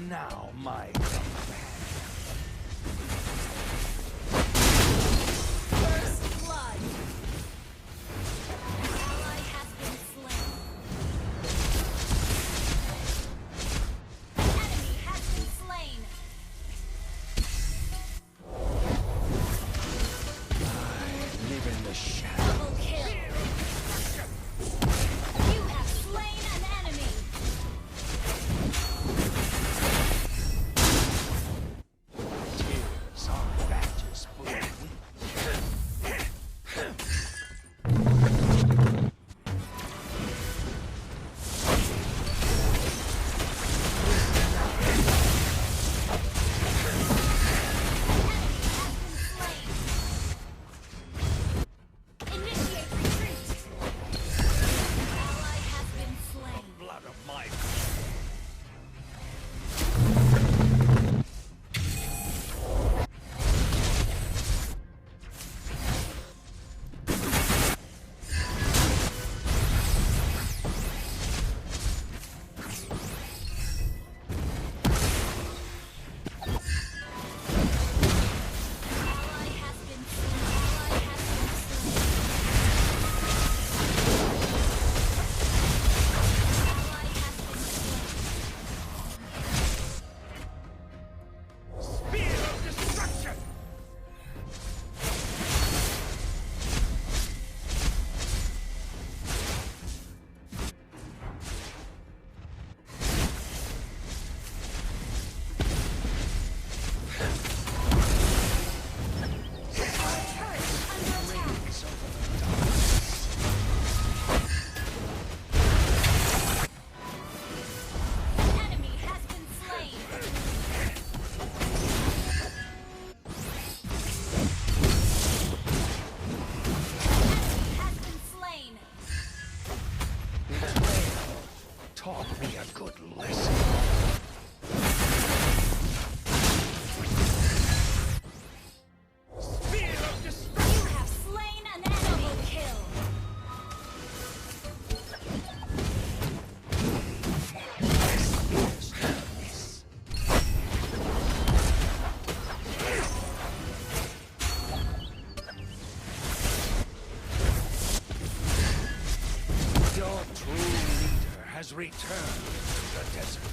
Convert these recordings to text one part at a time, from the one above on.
now my First blood. An ally has been slain. An enemy has been slain. live in the shadow. Double kill. You have slain an enemy. Tears are badges for the weak. Initiate retreat. Ally has been slain. Blood of my Ally has been slain. Ally has been slain. Ally has been slain. spear of destruction. Under attack. An enemy has been slain. Enemy has been slain. Taught me a good lesson. Spear of destruction. You have slain an enemy. Double kill. Your true leader has returned to the desert.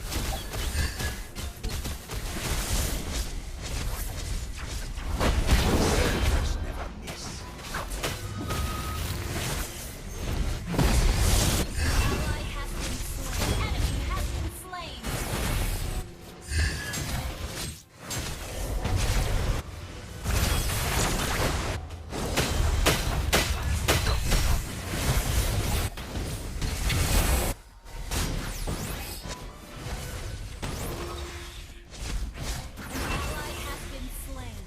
Soldiers never miss. Ally has been slain. Enemy has been slain. Ally has been slain.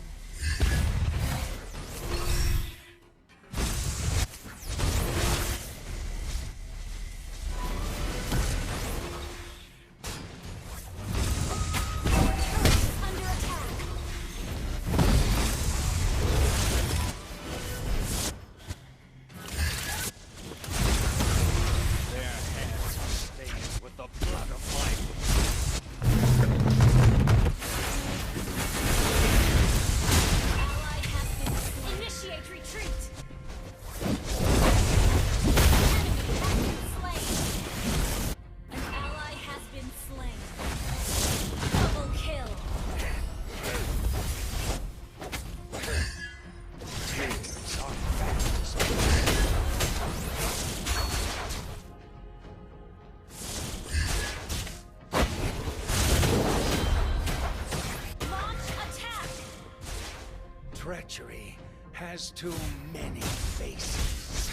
Under attack. Their hands are stained with the blood of my Ally has been slain. Initiate retreat. Enemy has been slain. An ally has been slain. Double kill. tears are badges of Launch attack. treachery has too many faces.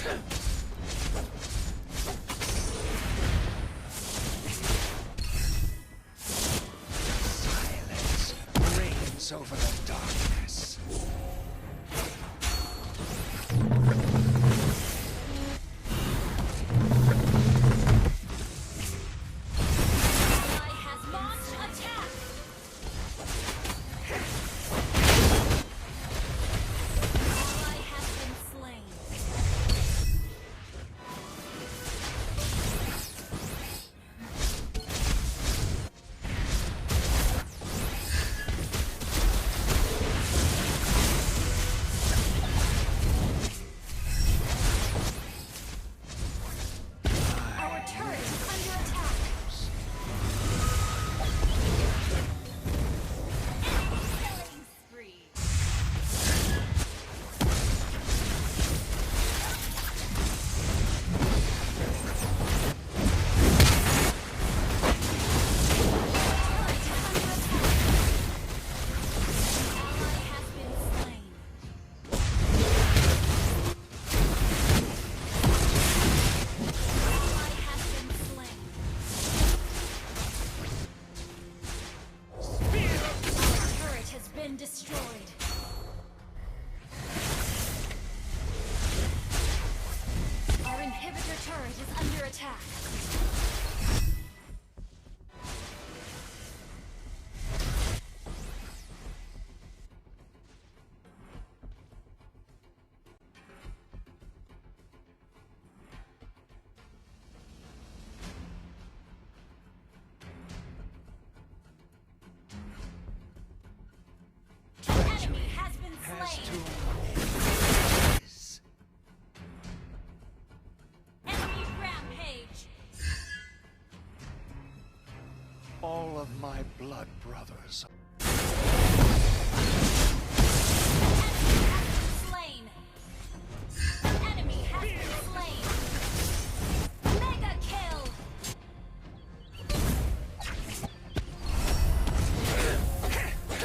Silence reigns over the darkness. Ally has launched attack. Ally has been slain. too many faces. Enemy rampage. All of my blood brothers. Slain. Enemy has been slain. Mega kill.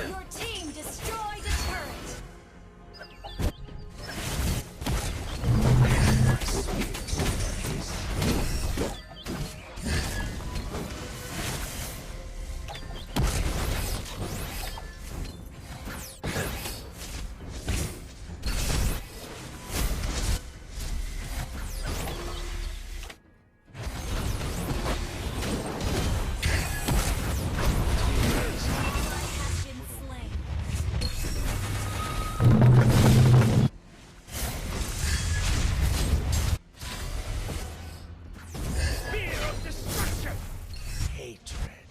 Your team destroyed a turret. Ally has been slain. Fear of destruction! Hatred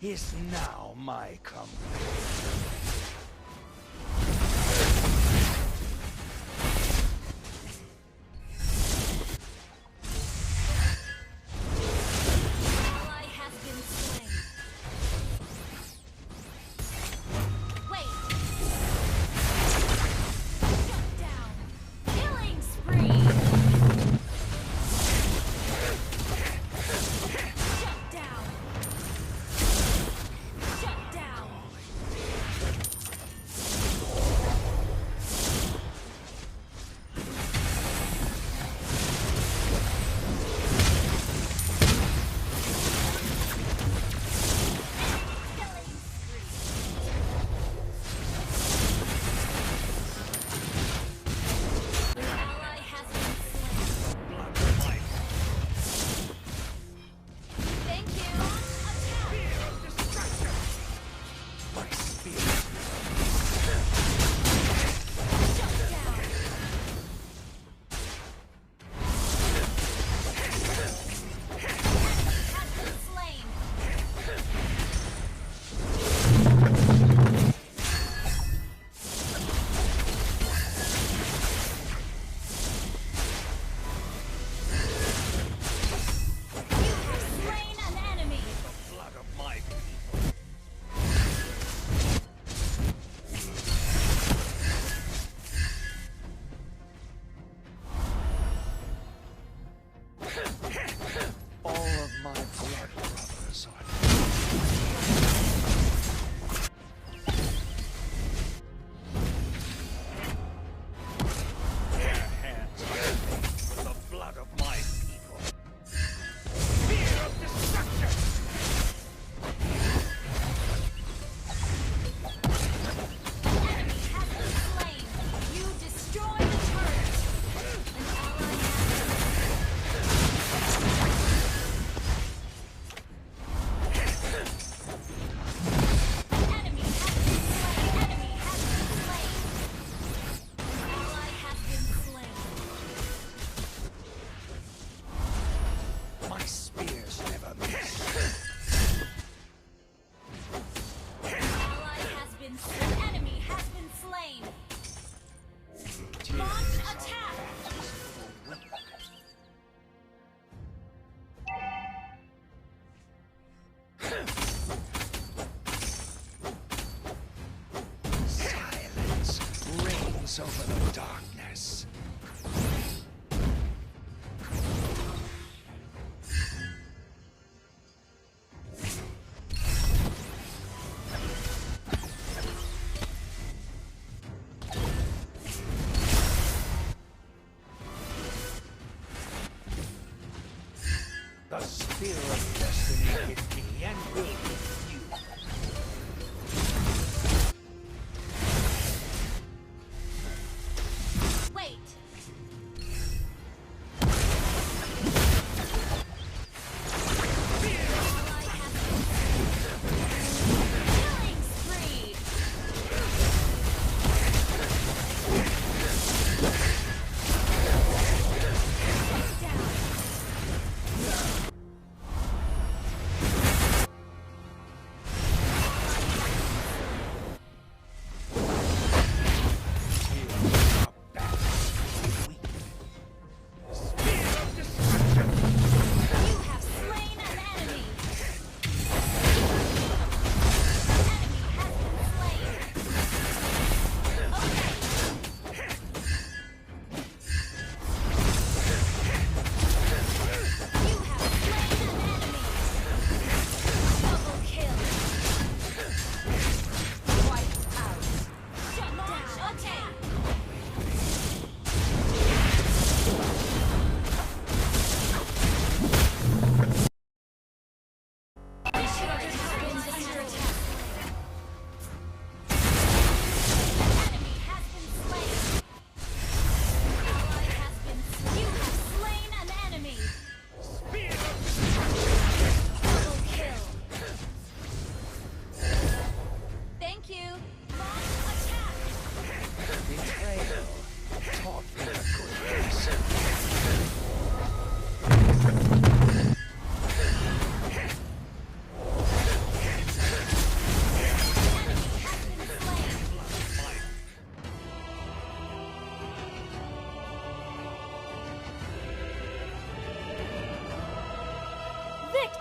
is now my company. Ally has been slain. Wait. Shut down. Killing spree. Shut down. Shut down. Killing spree. Ally has been slain. Blood of my Thank you. Attack. fear of destruction! My spear Shut down. Has been slain. You have slain an enemy. blood of my people. All of my blood brothers are their hands are stained with the blood of my people. Fear of destruction! Enemy has been slain. You destroyed the turret. An ally has Enemy has been slain. Enemy has been slain. An ally has been slain. My spears never miss. An ally has been slain. Enemy has been slain. Launch attack. Silence reigns over the darkness. The spear of destiny hit me and will hit you. Wait. Ally has been killing spree. Shut down.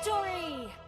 Victory!